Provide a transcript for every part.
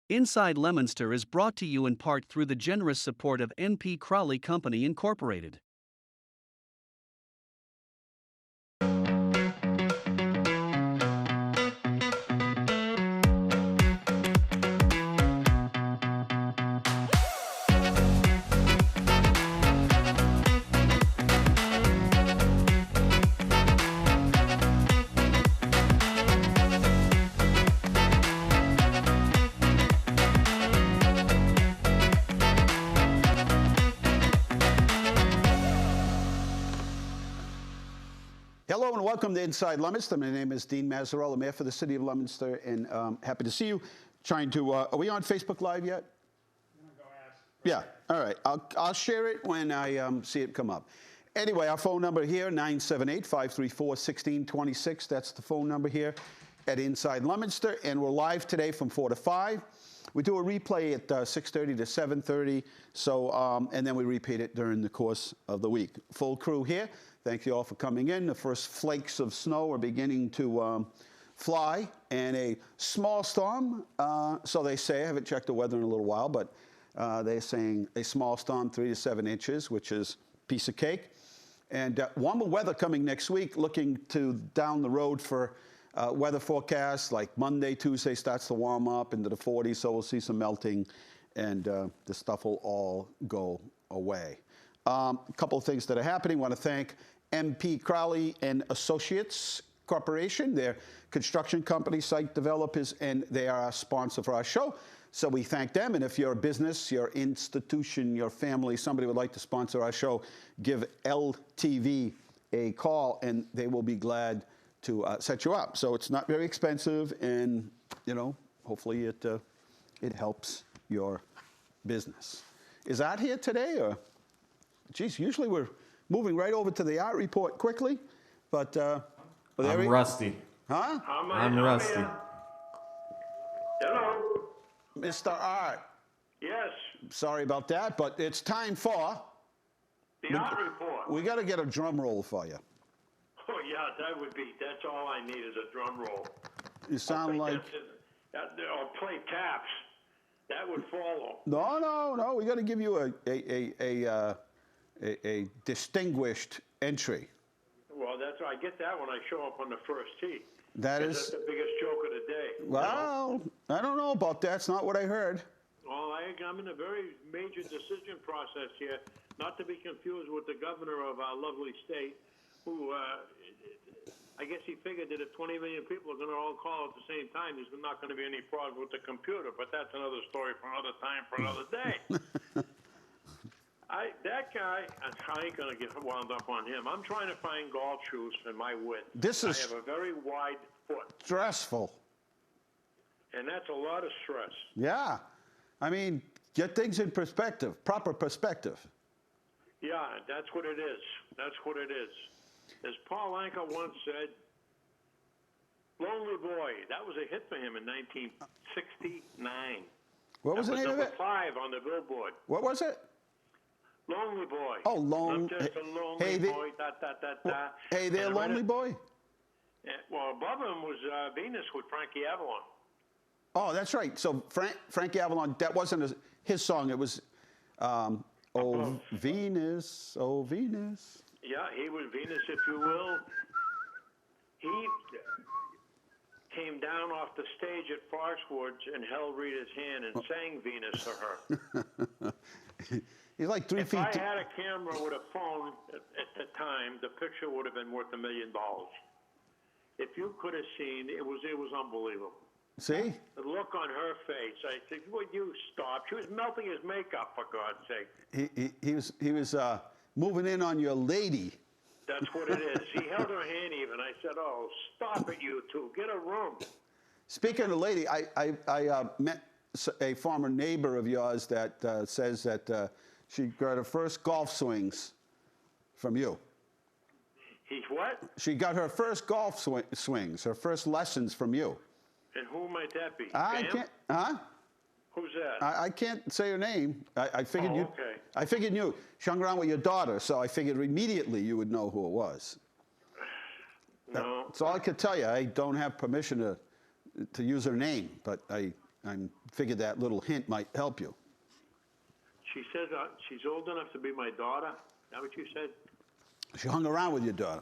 Inside Leominster is brought to you in part through the generous support of N.P. Crowley Company Incorporated. Hello and welcome to Inside Leominster. My name is Dean Mazzarella, Mayor for the City of Leominster, and happy to see you. Trying to, are we on Facebook Live yet? Yeah, all right. I'll share it when I see it come up. Anyway, our phone number here, 978-534-1626. That's the phone number here at Inside Leominster, and we're live today from 4 to 5. We do a replay at 6:30 to 7:30, so, and then we repeat it during the course of the week. Full crew here. Thank you all for coming in. The first flakes of snow are beginning to fly, and a small storm, so they say. I haven't checked the weather in a little while, but they're saying a small storm, 3 to 7 inches, which is a piece of cake. And warmer weather coming next week, looking to down the road for weather forecasts, like Monday, Tuesday starts to warm up into the 40s, so we'll see some melting, and the stuff will all go away. A couple of things that are happening. I want to thank M.P. Crowley and Associates Corporation. They're construction company, site developers, and they are our sponsor for our show. So we thank them. And if you're a business, your institution, your family, somebody would like to sponsor our show, give LTV a call, and they will be glad to set you up. So it's not very expensive, and hopefully it helps your business. Is Art here today, or? Geez, usually we're moving right over to the art report quickly, but I'm rusty. Huh? I'm rusty. Hello. Mr. Art. Yes. Sorry about that, but it's time for the art report. We got to get a drum roll for you. Oh yeah, that's all I need is a drum roll. You sound like. Or play taps. That would follow. No. We got to give you a distinguished entry. Well, I get that when I show up on the first tee. That's the biggest joke of the day. Well, I don't know about that. It's not what I heard. Well, I'm in a very major decision process here, not to be confused with the governor of our lovely state, who I guess he figured that if 20 million people are going to all call at the same time, there's not going to be any problem with the computer. But that's another story for another time, for another day. That guy, I ain't going to get wound up on him. I'm trying to find golf shoes for my width. I have a very wide foot. Stressful. And that's a lot of stress. Yeah. I mean, get things in perspective, proper perspective. Yeah, that's what it is. That's what it is. As Paul Anka once said, Lonely Boy, that was a hit for him in 1969. What was the name of it? Number 5 on the Billboard. What was it? Lonely Boy. Oh, I'm just a lonely boy, da. Hey there, Lonely Boy? Well, above him was Venus with Frankie Avalon. Oh, that's right. So Frankie Avalon, that wasn't his song. It was, Oh, Venus, oh, Venus. Yeah, he was Venus, if you will. He came down off the stage at Foxwoods and held Rita's hand and sang Venus to her. He's like 3 feet. If I had a camera with a phone at the time, the picture would have been worth $1 million. If you could have seen, it was unbelievable. See? The look on her face. I said, "Would you stop?" She was melting his makeup, for God's sake. He was moving in on your lady. That's what it is. He held her hand even. I said, "Oh, stop it, you two. Get a room." Speaking of lady, I met a former neighbor of yours that says that she got her first golf swings from you. He's what? She got her first golf swings, her first lessons from you. And who might that be? I can't. Huh? Who's that? I can't say her name. I figured you. Okay. I figured you. She hung around with your daughter, so I figured immediately you would know who it was. No. That's all I could tell you. I don't have permission to use her name, but I I figured that little hint might help you. She says she's old enough to be my daughter. Is that what you said? She hung around with your daughter.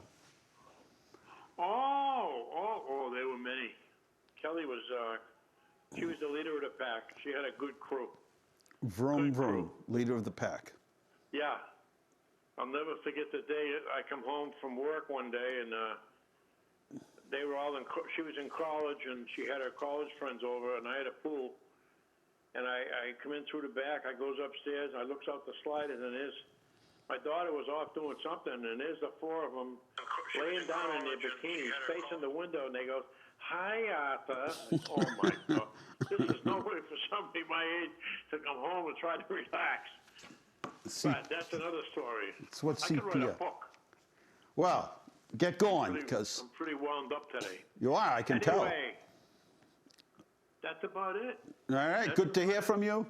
Oh, there were many. Kelly was, she was the leader of the pack. She had a good crew. Vroom, Good vroom, crew. leader of the pack. Yeah. I'll never forget the day I come home from work one day and they were all she was in college and she had her college friends over and I had a pool. And I come in through the back, I goes upstairs, I looks out the sliders and my daughter was off doing something and there's the four of them laying down in their bikinis facing the window and they go, "Hi, Arthur." Oh my God. This is no way for somebody my age to come home and try to relax. But that's another story. It's what I could write a CPR. book. Well, get going, because I'm pretty wound up today. you are, I can tell. Anyway, that's about it. All right, good to hear from you.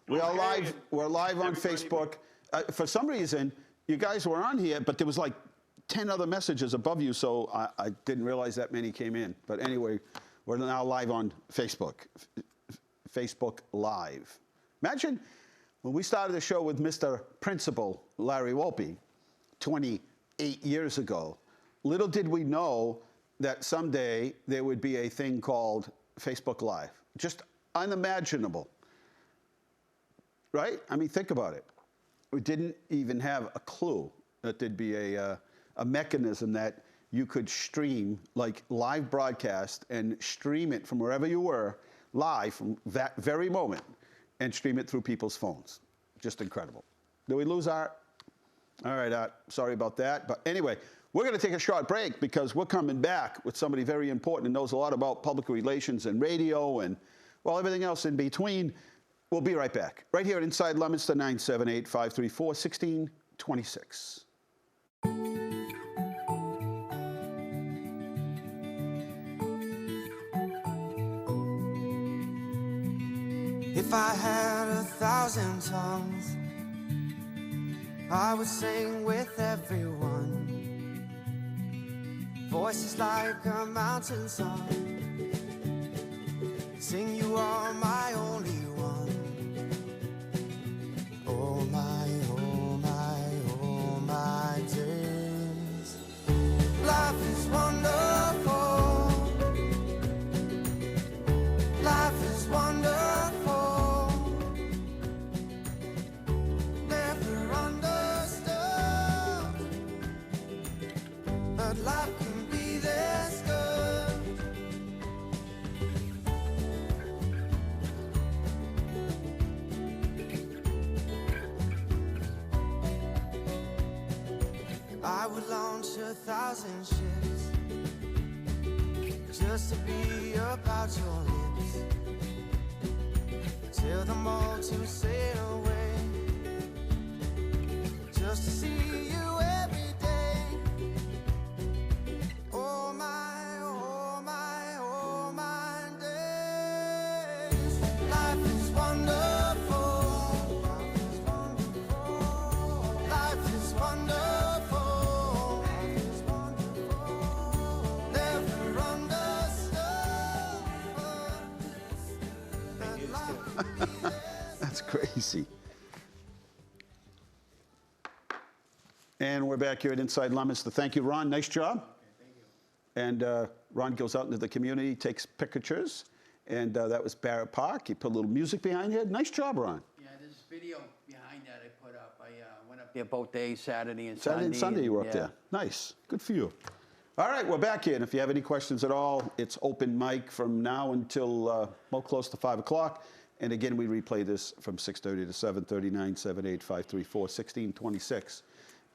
We are Okay. live. We're live on Everybody- Facebook. For some reason, you guys were on here, but there was like 10 other messages above you, so I didn't realize that many came in. But anyway, we're now live on Facebook. Facebook Live. Imagine when we started the show with Mr. Principal Larry Wolpe 28 years ago, little did we know that someday there would be a thing called Facebook Live. Just unimaginable. Right? I mean, think about it. We didn't even have a clue that there'd be a mechanism that you could stream, like live broadcast, and stream it from wherever you were, live from that very moment, and stream it through people's phones. Just incredible. Did we lose Art? All right, Art, sorry about that. But anyway, we're going to take a short break because we're coming back with somebody very important and knows a lot about public relations and radio and, well, everything else in between. We'll be right back. Right here at Inside Leominster, 978-534-1626. If I had 1,000 tongues, I would sing with everyone. Voices like a mountain song. Sing, you are my only one. Oh my, oh my, oh my days. Life is wonderful. Life is wonderful. Never understood, but life can be this good. I would launch 1,000 ships just to be about your lips. Tell them all to sail away, just to see you every day. Oh my, oh my, oh my days. Life is wonderful. Life is wonderful. Life is wonderful. Life is wonderful. Never understood, but life can be this. That's crazy. And we're back here at Inside Leominster. Thank you, Ron. Nice job. Thank you. And Ron goes out into the community, takes pictures. And that was Barrett Park. He put a little music behind it. Nice job, Ron. Yeah, there's video behind that I put up. I went up there both days, Saturday and Saturday and Sunday you were up yeah. there. Nice. Good for you. All right, we're back here. And if you have any questions at all, it's open mic from now until well, close to 5 o'clock. And again, we replay this from 6:30 to 7:30, 978-534-1626.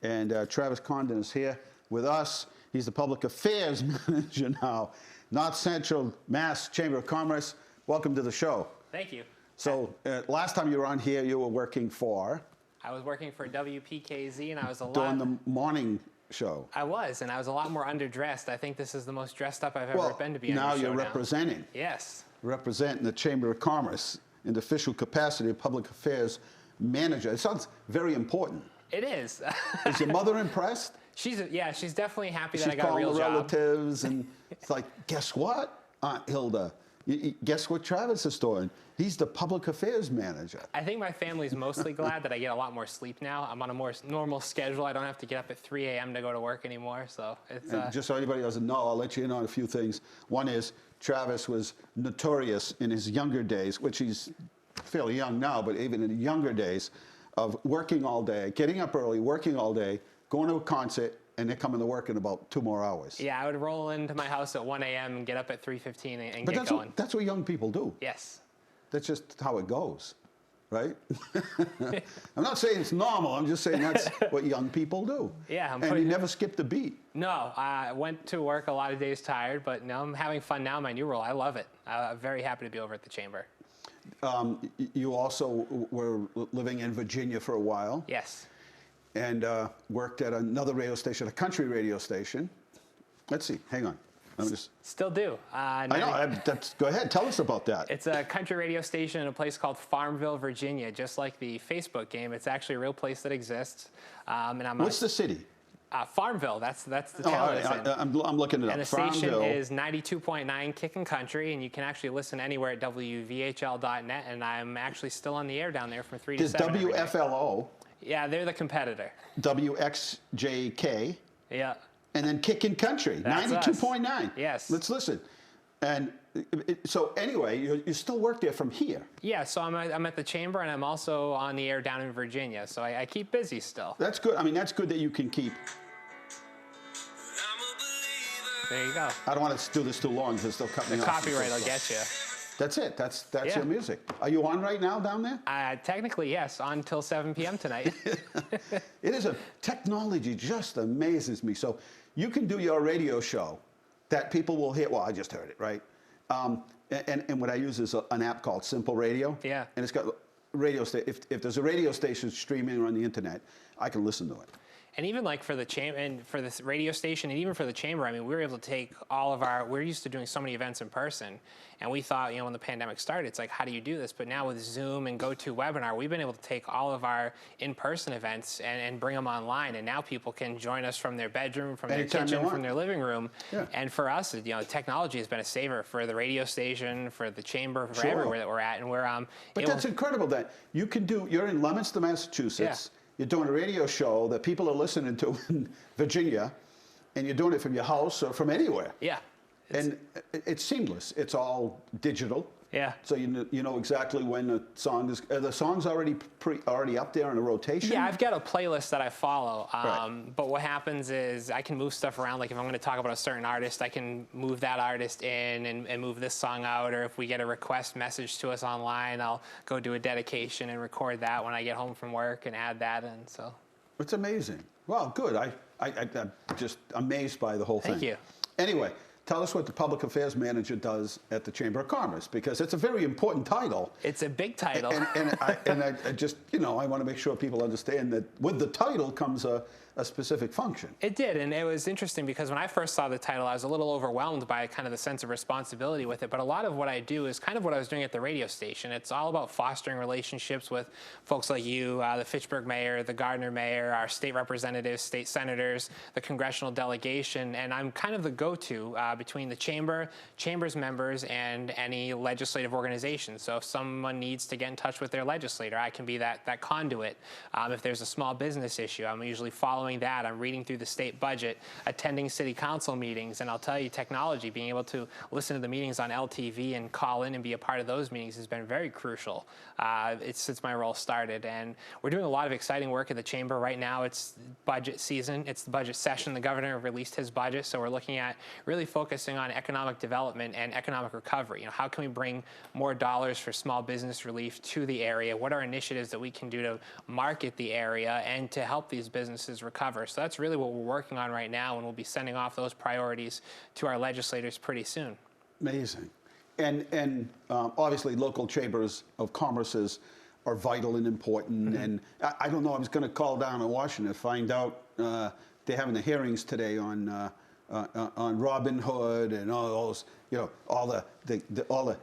And Travis Condon is here with us. He's the public affairs manager now, North Central Mass Chamber of Commerce. Welcome to the show. Thank you. So last time you were on here, you were working for? I was working for WPKZ, and I was a lot. During the morning show. I was, and I was a lot more underdressed. I think this is the most dressed up I've ever Well, been to be on now your show you're representing. Yes. Representing the Chamber of Commerce in the official capacity of public affairs manager. It sounds very important. It is. Is your mother impressed? She's definitely happy that She's I got a calling real the job. relatives, and it's like, guess what, Aunt Hilda? Guess what Travis is doing? He's the public affairs manager. I think my family's mostly glad that I get a lot more sleep now. I'm on a more normal schedule. I don't have to get up at 3 a.m. to go to work anymore. So it's And just so anybody doesn't know, I'll let you in on a few things. One is Travis was notorious in his younger days, which he's fairly young now, but even in the younger days, of working all day, getting up early, working all day, going to a concert, and then coming to work in about 2 more hours. yeah, I would roll into my house at 1 a.m. and get up at 3:15 and But get going. that's what young people do. Yes. That's just how it goes, right? I'm not saying it's normal. I'm just saying that's what young people do. Yeah, and you never skipped a beat. No, I went to work a lot of days tired, but now I'm having fun now in my new role. I love it. I'm very happy to be over at the chamber. You also were living in Virginia for a while. Yes. And worked at another radio station, a country radio station. Let's see, hang on. I'm just. Still do. I know. Go ahead. Tell us about that. It's a country radio station in a place called Farmville, Virginia. Just like the Facebook game, it's actually a real place that exists. And What's the city? Farmville. That's the Oh, all town right. it's in. I'm looking it up. And the station Farmville. is 92.9 Kickin' Country, and you can actually listen anywhere at WVHL.net. And I'm actually still on the air down there from 3 to There's 7. every day. WFLO, Yeah, they're the competitor. WXJK, Yeah. and then Kickin' Country, That's 92.9. Yes. Let's listen. And so anyway, you still work there from here. Yeah, so I'm at the chamber, and I'm also on the air down in Virginia. So I keep busy still. That's good. I mean, that's good that you can keep. There you go. I don't want to do this too long because they'll cut me off. Copyright will get you. That's it. That's Yeah. your music. Are you on right now down there? Technically, yes, on till 7 p.m. tonight. It is technology just amazes me. So you can do your radio show that people will hear. Well, I just heard it, right? And what I use is an app called Simple Radio. Yeah. And it's got radio if there's a radio station streaming or on the internet, I can listen to it. And even like for the and for this radio station, and even for the chamber, I mean, we were able to take all of our. We're used to doing so many events in person, and we thought, when the pandemic started, it's like, how do you do this? But now with Zoom and GoToWebinar, we've been able to take all of our in-person events and bring them online, and now people can join us from their bedroom, from Anytime their they kitchen, want. from their living room. Yeah. And for us, technology has been a saver for the radio station, for the chamber, for Sure. everywhere that we're at, and we're But that's incredible that you can do. You're in Leominster, Massachusetts. Yeah. You're doing a radio show that people are listening to in Virginia, and you're doing it from your house or from anywhere. Yeah. And it's seamless. It's all digital. Yeah. So you know exactly when the song is. Are the songs already up there in a rotation? Yeah, I've got a playlist that I follow. Right. But what happens is I can move stuff around. Like if I'm going to talk about a certain artist, I can move that artist in and move this song out. Or if we get a request message to us online, I'll go do a dedication and record that when I get home from work and add that in. So It's amazing. Well, good. I'm just amazed by the whole thing. Thank you. Anyway, tell us what the public affairs manager does at the Chamber of Commerce, because it's a very important title. it's a big title. And I just, I want to make sure people understand that with the title comes a specific function. It did, and it was interesting because when I first saw the title, I was a little overwhelmed by kind of the sense of responsibility with it. But a lot of what I do is kind of what I was doing at the radio station. It's all about fostering relationships with folks like you, the Fitchburg mayor, the Gardner mayor, our state representatives, state senators, the congressional delegation, and I'm kind of the go-to between the chamber's members, and any legislative organization. So if someone needs to get in touch with their legislator, I can be that conduit. If there's a small business issue, I'm usually following that. I'm reading through the state budget, attending city council meetings, and I'll tell you, technology, being able to listen to the meetings on LTV and call in and be a part of those meetings has been very crucial since my role started. And we're doing a lot of exciting work at the chamber right now. It's budget season. It's the budget session. The governor released his budget, so we're looking at really focusing on economic development and economic recovery. How can we bring more dollars for small business relief to the area? What are initiatives that we can do to market the area and to help these businesses recover? So that's really what we're working on right now, and we'll be sending off those priorities to our legislators pretty soon. Amazing. And obviously local chambers of commerces are vital and important. Mm-hmm. And I don't know, I was going to call down to Washington to find out they're having the hearings today on Robin Hood and all those, all the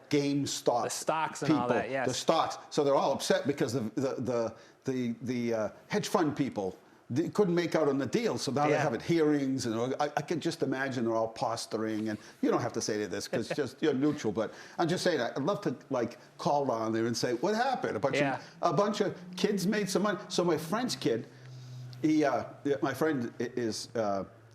GameStop, The stocks and people, all that, yes. the stocks. So they're all upset because the hedge fund people they couldn't make out on the deal, so now Yeah. they're having hearings, and I can just imagine they're all posturing. And you don't have to say any of this because just you're neutral, but I'm just saying I'd love to like call down there and say what happened. A bunch of kids made some money. So my friend's kid, my friend is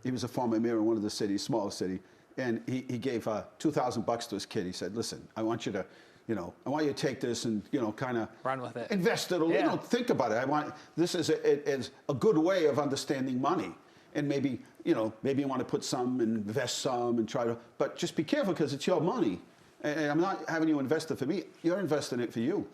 he was a former mayor in one of the cities, smallest city, and he gave $2,000 to his kid. He said, "Listen, I want you to." I want you to take this and, kind of Run with it. invest it. Yeah. Think about it. This is a good way of understanding money. And maybe you want to put some, invest some, and try to, but just be careful because it's your money. And I'm not having you invest it for me. You're investing it for you.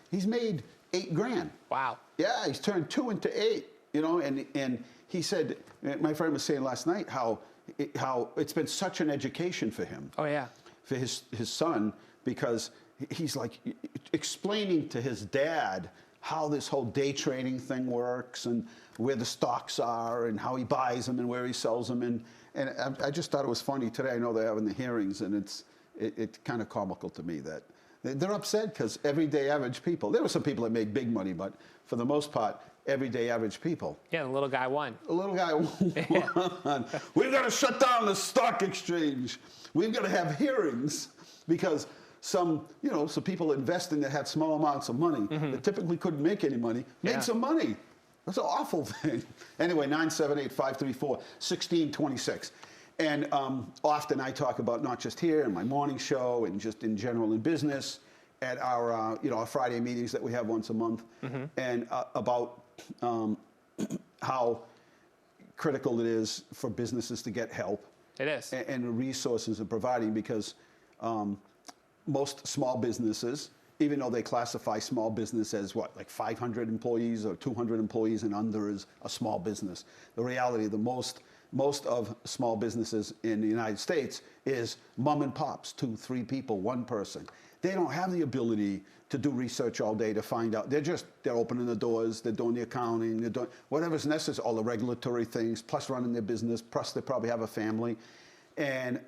He's made $8,000. Wow. Yeah, he's turned 2 into 8. And he said, my friend was saying last night how it's been such an education for him. Oh, yeah. For his son, because he's like explaining to his dad how this whole day trading thing works and where the stocks are and how he buys them and where he sells them. And I just thought it was funny today. I know they're having the hearings, and it's kind of comical to me that they're upset because everyday average people, there were some people that made big money, but for the most part, everyday average people. Yeah, the little guy won. The little guy won. We've got to shut down the stock exchange. We've got to have hearings because some people investing that had small amounts of money that typically couldn't make any money made some money. That's an awful thing. Anyway, 978-534-1626. And often I talk about, not just here in my morning show and just in general in business, at our our Friday meetings that we have once a month, and about how critical it is for businesses to get help. It is. And the resources are providing, because most small businesses, even though they classify small business as like 500 employees or 200 employees and under is a small business. The reality, most of small businesses in the United States is mom and pops, 2, 3 people, 1 person. They don't have the ability to do research all day to find out. They're opening the doors, they're doing the accounting, they're doing whatever's necessary, all the regulatory things, plus running their business, plus they probably have a family. And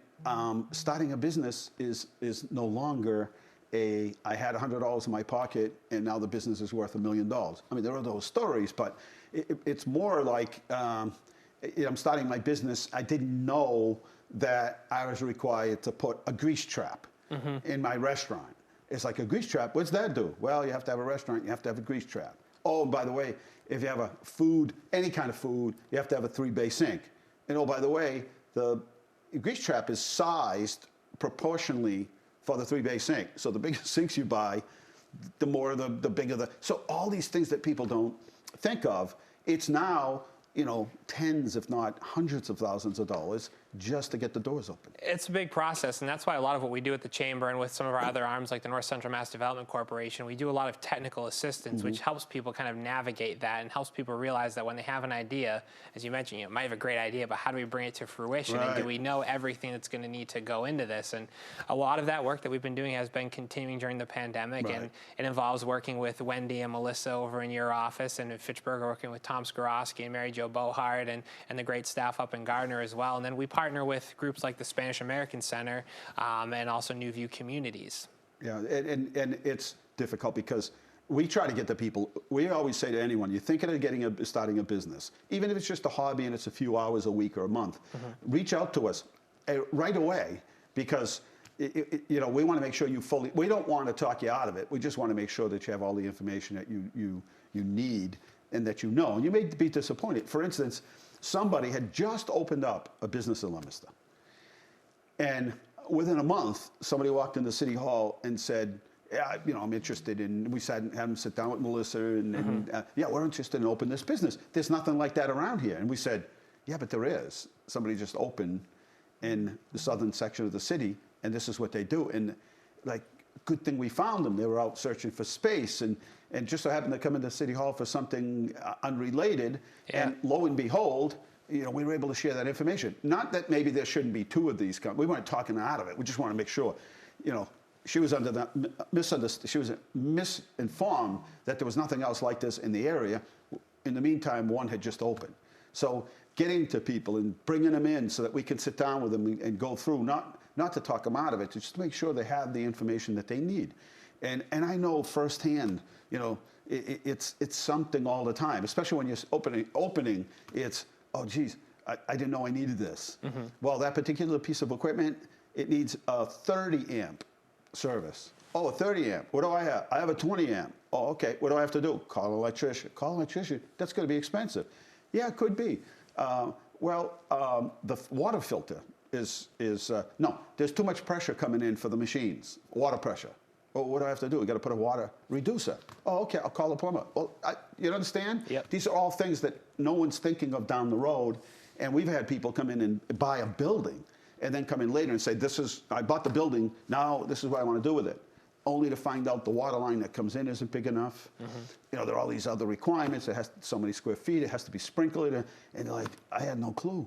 starting a business is no longer I had $100 in my pocket and now the business is worth $1 million. I mean, there are those stories, but it's more like I'm starting my business. I didn't know that I was required to put a grease trap in my restaurant. It's like a grease trap. What's that do? Well, you have to have a restaurant. You have to have a grease trap. Oh, by the way, if you have a food, any kind of food, you have to have a 3-bay sink. And oh, by the way, the grease trap is sized proportionally for the 3-bay sink. So the bigger sinks you buy, the bigger the. So all these things that people don't think of, it's now tens, if not hundreds of thousands of dollars just to get the doors open. It's a big process, and that's why a lot of what we do at the Chamber and with some of our other arms like the North Central Mass Development Corporation, we do a lot of technical assistance, which helps people kind of navigate that and helps people realize that when they have an idea, as you mentioned, you might have a great idea, but how do we bring it to fruition? Right. And do we know everything that's going to need to go into this? And a lot of that work that we've been doing has been continuing during the pandemic, Right. and it involves working with Wendy and Melissa over in your office, and in Fitchburg working with Tom Skorowski and Mary Jo Bohart and the great staff up in Gardner as well. And then we partner with groups like the Spanish American Center and also New View Communities. Yeah, and it's difficult because we try to get the people. We always say to anyone, you're thinking of starting a business, even if it's just a hobby and it's a few hours a week or a month, reach out to us right away, because we want to make sure we don't want to talk you out of it. We just want to make sure that you have all the information that you need and that you know. And you may be disappointed. For instance, somebody had just opened up a business in Leominster. And within a month, somebody walked into City Hall and said, yeah, I'm interested in, we had them sit down with Melissa and yeah, we're interested in opening this business. There's nothing like that around here. And we said, yeah, but there is. Somebody just opened in the southern section of the city, and this is what they do. And good thing we found them. They were out searching for space and just so happened to come into City Hall for something unrelated. Yeah. And lo and behold, we were able to share that information. Not that maybe there shouldn't be 2 of these. We weren't talking her out of it. We just want to make sure, she was she was misinformed that there was nothing else like this in the area. In the meantime, one had just opened. So getting to people and bringing them in so that we can sit down with them and go through, not to talk them out of it, just to make sure they have the information that they need. And I know firsthand, it's something all the time, especially when you're opening. It's, oh, geez, I didn't know I needed this. Well, that particular piece of equipment, it needs a 30 amp service. Oh, a 30 amp. What do I have? I have a 20 amp. Oh, okay. What do I have to do? Call an electrician. Call an electrician. That's going to be expensive. Yeah, it could be. The water filter is no. There's too much pressure coming in for the machines. Water pressure. Oh, what do I have to do? We got to put a water reducer. Oh, okay. I'll call a plumber. Well, you understand? Yep. These are all things that no one's thinking of down the road. And we've had people come in and buy a building, and then come in later and say, I bought the building. Now this is what I want to do with it. Only to find out the water line that comes in isn't big enough. You know, there are all these other requirements. It has so many square feet. It has to be sprinkled. And they're like, I had no clue.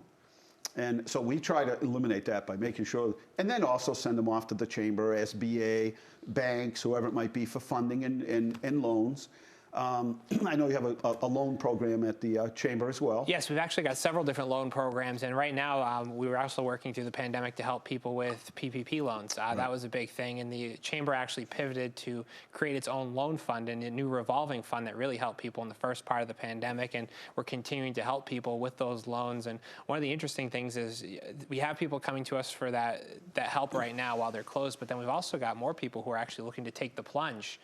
And so we try to eliminate that by making sure, and then also send them off to the chamber, SBA, banks, whoever it might be, for funding and loans. I know you have a loan program at the chamber as well. Yes, we've actually got several different loan programs, and right now we were also working through the pandemic to help people with PPP loans. That was a big thing, and the chamber actually pivoted to create its own loan fund and a new revolving fund that really helped people in the first part of the pandemic, and we're continuing to help people with those loans. And one of the interesting things is we have people coming to us for that help right now while they're closed, but then we've also got more people who are actually looking to take the plunge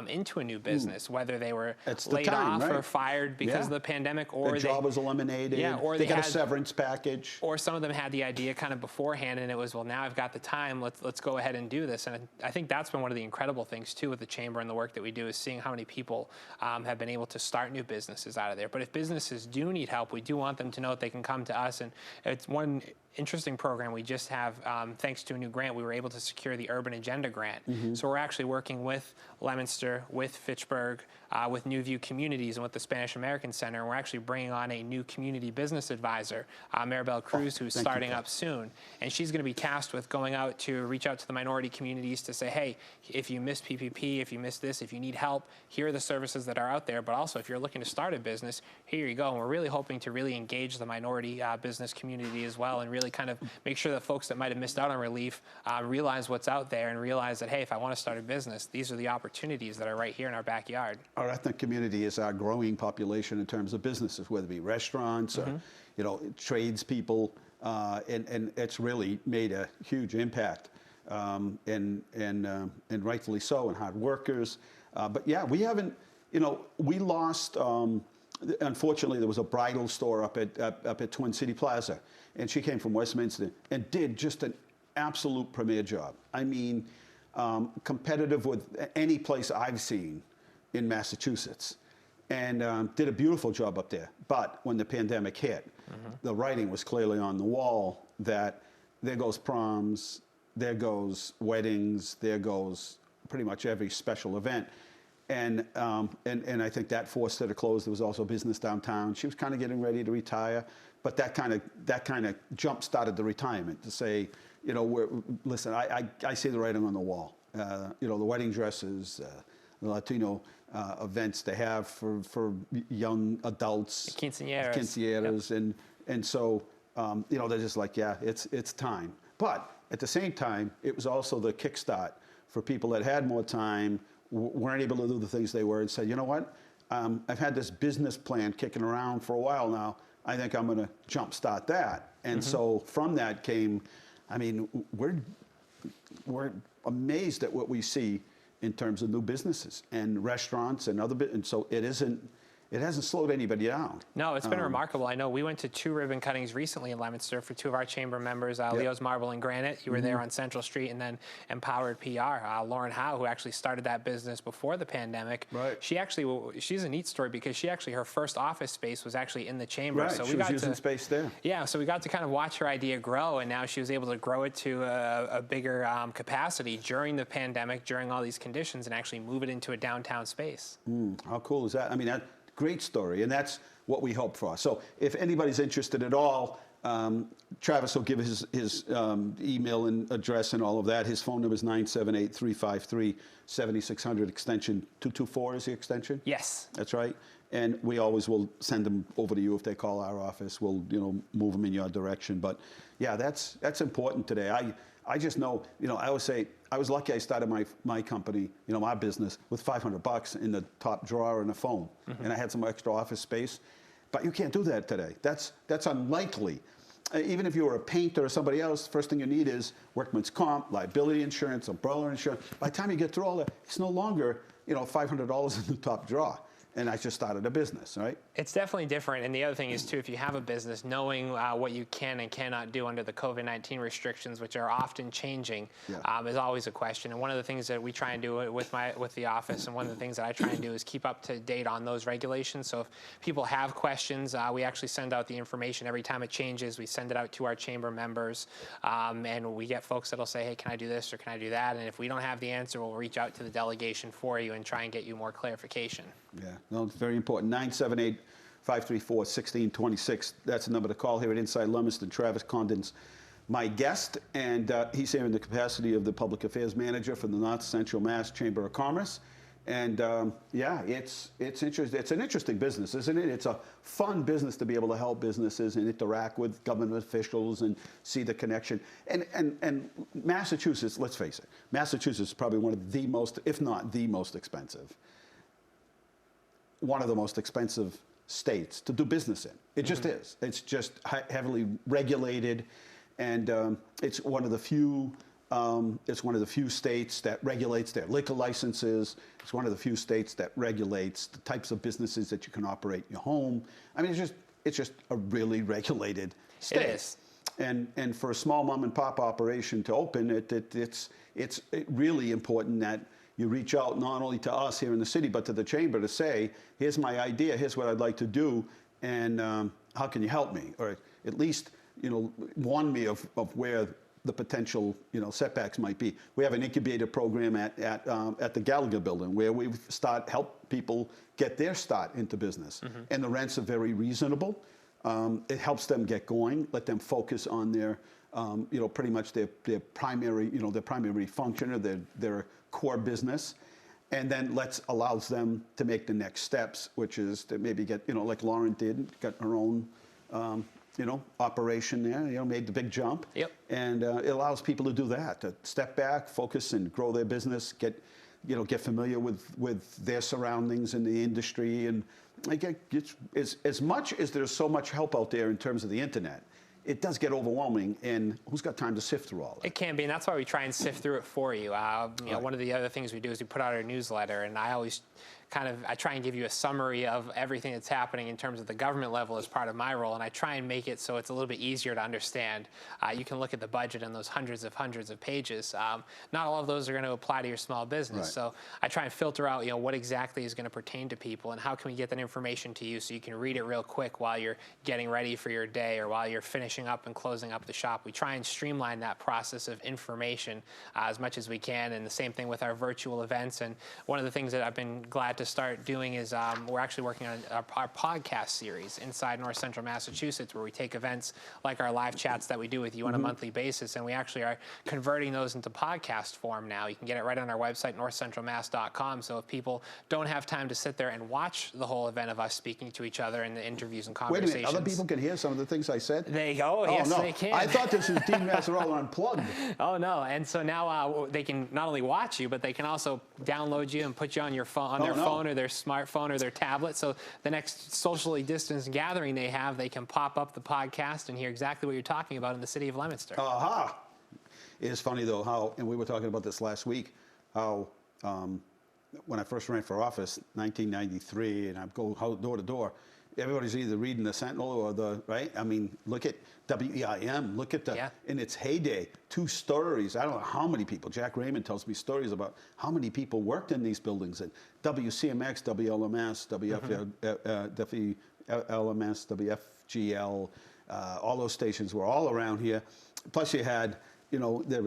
into a new business, whether they were laid off or fired because of the pandemic, or their job was eliminated, or they got a severance package. Or some of them had the idea kind of beforehand, and it was, well, now I've got the time, let's go ahead and do this. And I think that's been one of the incredible things, too, with the chamber and the work that we do, is seeing how many people have been able to start new businesses out of there. But if businesses do need help, we do want them to know that they can come to us. And it's one interesting program we just have, thanks to a new grant, we were able to secure the Urban Agenda grant. So we're actually working with Leominster, with Fitchburg, with New View Communities, and with the Spanish American Center. And we're actually bringing on a new community business advisor, Maribel Cruz, who's starting up soon. And she's going to be tasked with going out to reach out to the minority communities to say, hey, if you missed PPP, if you missed this, if you need help, here are the services that are out there. But also, if you're looking to start a business, here you go. And we're really hoping to really engage the minority business community as well, and really kind of make sure that folks that might have missed out on relief realize what's out there, and realize that, hey, if I want to start a business, these are the opportunities that are right here in our backyard. Our ethnic community is our growing population in terms of businesses, whether it be restaurants or, you know, tradespeople, and it's really made a huge impact, and rightfully so, and hard workers. But yeah, we haven't, you know, we lost. Unfortunately, there was a bridal store up at Twin City Plaza, and she came from Westminster and did just an absolute premier job. I mean, competitive with any place I've seen in Massachusetts, and did a beautiful job up there. But when the pandemic hit, the writing was clearly on the wall that there goes proms, there goes weddings, there goes pretty much every special event. And I think that forced her to close. There was also business downtown. She was kind of getting ready to retire, but that kind of jump started the retirement to say, you know, listen, I see the writing on the wall. You know, the wedding dresses, the Latino events they have for young adults, quinceañeras, and so you know, they're just like, yeah, it's time. But at the same time, it was also the kickstart for people that had more time, weren't able to do the things they were, and said, you know what, I've had this business plan kicking around for a while now. I think I'm going to jumpstart that. And so from that came, I mean, we're amazed at what we see in terms of new businesses and restaurants and and so it hasn't slowed anybody down. No, it's been remarkable. I know we went to 2 ribbon cuttings recently in Leominster for 2 of our chamber members, Leo's Marble and Granite. You were there on Central Street, and then Empowered PR. Lauren Howe, who actually started that business before the pandemic. Right. She's a neat story because her first office space was actually in the chamber. Right, so she was using space there. Yeah, so we got to kind of watch her idea grow, and now she was able to grow it to a bigger capacity during the pandemic, during all these conditions, and actually move it into a downtown space. How cool is that? I mean, great story, and that's what we hope for. So if anybody's interested at all, Travis will give his email and address and all of that. His phone number is 978-353-7600, extension 224 is the extension? Yes. That's right. And we always will send them over to you if they call our office. We'll, you know, move them in your direction. But yeah, that's important today. I just know, you know, I always say, I was lucky I started my company, you know, my business with $500 in the top drawer and a phone. And I had some extra office space. But you can't do that today. That's unlikely. Even if you were a painter or somebody else, first thing you need is workman's comp, liability insurance, umbrella insurance. By the time you get through all that, it's no longer, you know, $500 in the top drawer. And I just started a business, right? It's definitely different. And the other thing is, too, if you have a business, knowing what you can and cannot do under the COVID-19 restrictions, which are often changing, is always a question. And one of the things that we try and do with the office, and one of the things that I try and do is keep up to date on those regulations. So if people have questions, we actually send out the information every time it changes. We send it out to our chamber members, and we get folks that'll say, hey, can I do this or can I do that? And if we don't have the answer, we'll reach out to the delegation for you and try and get you more clarification. Yeah, no, it's very important. 978-534-1626. That's the number to call here at Inside Leominster. Travis Condon's my guest, and he's here in the capacity of the Public Affairs Manager for the North Central Mass Chamber of Commerce. And yeah, it's interesting. It's an interesting business, isn't it? It's a fun business to be able to help businesses and interact with government officials and see the connection. And Massachusetts, let's face it, Massachusetts is probably one of the most, if not the most expensive, one of the most expensive states to do business in. It just is. It's just heavily regulated, and it's one of the few. It's one of the few states that regulates their liquor licenses. It's one of the few states that regulates the types of businesses that you can operate in your home. I mean, it's just a really regulated state. It is. And for a small mom and pop operation to open, it's really important that you reach out not only to us here in the city, but to the chamber to say, here's my idea, here's what I'd like to do, and how can you help me? Or at least, you know, warn me of where the potential, you know, setbacks might be. We have an incubator program at the Gallagher building where we help people get their start into business. And the rents are very reasonable. It helps them get going, let them focus on their, you know, pretty much their primary, you know, their primary function or their core business, and then allows them to make the next steps, which is to maybe get, you know, like Lauren did, got her own, you know, operation there, you know, made the big jump. Yep. And it allows people to do that, to step back, focus, and grow their business, get familiar with their surroundings in the industry. And again, as much as there's so much help out there in terms of the internet, it does get overwhelming, and who's got time to sift through all that? It can be, and that's why we try and sift through it for you. You know, one of the other things we do is we put out our newsletter, and I always I try and give you a summary of everything that's happening in terms of the government level as part of my role, and I try and make it so it's a little bit easier to understand. You can look at the budget and those hundreds of pages. Not all of those are going to apply to your small business, Right. so I try and filter out, you know, what exactly is going to pertain to people, and how can we get that information to you so you can read it real quick while you're getting ready for your day or while you're finishing up and closing up the shop. We try and streamline that process of information as much as we can, and the same thing with our virtual events. And one of the things that I've been glad to start doing is we're actually working on our podcast series inside North Central Massachusetts, where we take events like our live chats that we do with you on a monthly basis, and we actually are converting those into podcast form now. You can get it right on our website, northcentralmass.com. So if people don't have time to sit there and watch the whole event of us speaking to each other in the interviews and Wait a conversations. minute, other people can hear some of the things I said? They go, yes, no. they can. I thought this was Dean Mazzarella Unplugged. Oh no! And so now they can not only watch you, but they can also download you and put you on your phone, on their phone or their smartphone or their tablet. So the next socially distanced gathering they have, they can pop up the podcast and hear exactly what you're talking about in the city of Leominster. Aha! It is funny though how, and we were talking about this last week, how when I first ran for office, 1993, and I'd go door to door. Everybody's either reading the Sentinel or the, right? I mean, look at WEIM, look at in its heyday, 2 stories. I don't know how many people, Jack Raymond tells me stories about how many people worked in these buildings. And WCMX, WLMS, WLMS, WFGL, all those stations were all around here. Plus you had, you know, there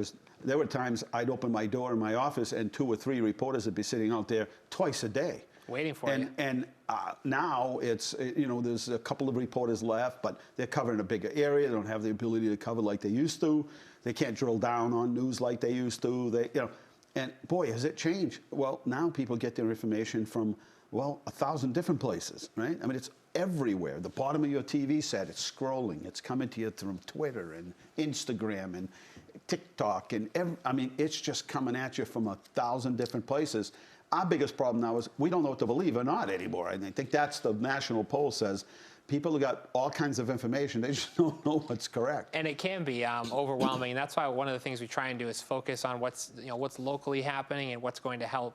were times I'd open my door in my office and 2 or 3 reporters would be sitting out there twice a day. Waiting for you. And now it's, you know, there's a couple of reporters left, but they're covering a bigger area. They don't have the ability to cover like they used to. They can't drill down on news like they used to. They, you know, and boy, has it changed. Well, now people get their information from, well, 1,000 different places, right? I mean, it's everywhere. The bottom of your TV set, it's scrolling. It's coming to you through Twitter and Instagram and TikTok, and I mean, it's just coming at you from 1,000 different places. Our biggest problem now is we don't know what to believe or not anymore. And I think that's the national poll says. People have got all kinds of information. They just don't know what's correct. And it can be overwhelming. And that's why one of the things we try and do is focus on what's locally happening and what's going to help.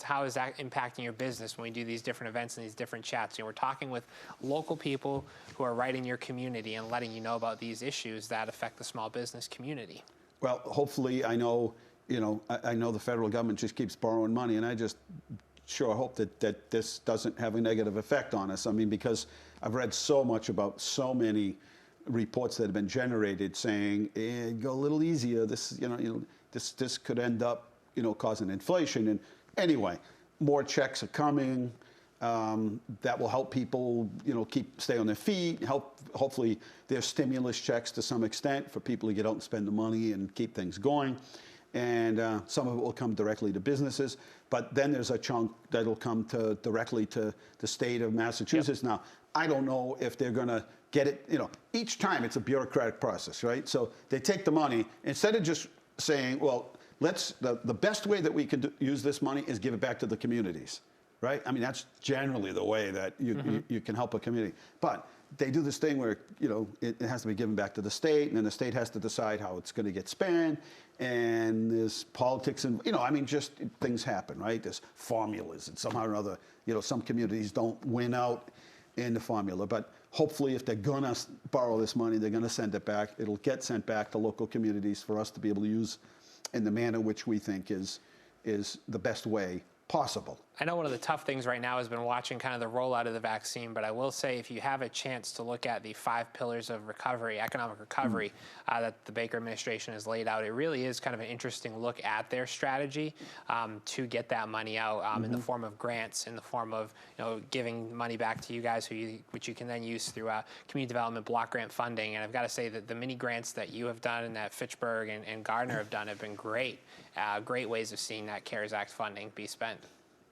How is that impacting your business when we do these different events and these different chats? We're talking with local people who are right in your community and letting you know about these issues that affect the small business community. Well, hopefully, I know the federal government just keeps borrowing money, and I just sure hope that this doesn't have a negative effect on us. I mean, because I've read so much about so many reports that have been generated saying, go a little easier. This could end up, causing inflation. And anyway, more checks are coming. That will help people, stay on their feet. Hopefully, there's stimulus checks to some extent for people to get out and spend the money and keep things going. And some of it will come directly to businesses, but then there's a chunk that'll come directly to the state of Massachusetts. Yep. Now, I don't know if they're going to get it. Each time it's a bureaucratic process, right? So they take the money instead of just saying, well, the best way that we can use this money is give it back to the communities, right? I mean, that's generally the way that you can help a community, but they do this thing where it has to be given back to the state, and then the state has to decide how it's going to get spent, and there's politics, and just things happen, right? There's formulas, and somehow or other, some communities don't win out in the formula. But hopefully, if they're going to borrow this money, they're going to send it back. It'll get sent back to local communities for us to be able to use in the manner which we think is the best way possible. I know one of the tough things right now has been watching kind of the rollout of the vaccine, but I will say if you have a chance to look at the 5 pillars of recovery, economic recovery, that the Baker administration has laid out, it really is kind of an interesting look at their strategy to get that money out in the form of grants, in the form of giving money back to you guys, which you can then use through community development block grant funding. And I've got to say that the mini grants that you have done and that Fitchburg and Gardner have done have been great, great ways of seeing that CARES Act funding be spent.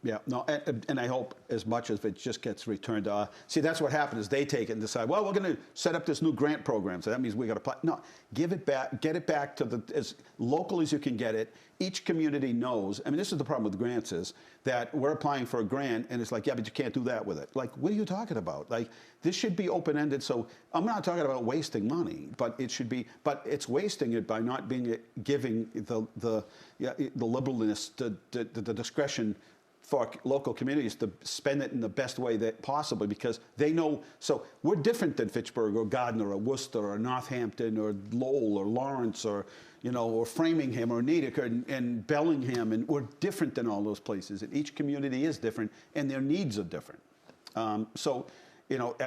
Yeah, no, and I hope as much as it just gets returned to see, that's what happens is they take it and decide, well, we're going to set up this new grant program, so that means we got to apply. No, give it back, get it back to as local as you can get it. Each community knows. I mean, this is the problem with grants is that we're applying for a grant, and it's like, yeah, but you can't do that with it. Like, what are you talking about? Like, this should be open-ended. So I'm not talking about wasting money, but it should be. But it's wasting it by not giving the liberalness, the discretion for local communities to spend it in the best way that possible, because they know. So we're different than Fitchburg or Gardner or Worcester or Northampton or Lowell or Lawrence or or Framingham or Natick and Bellingham, and we're different than all those places. And each community is different, and their needs are different. So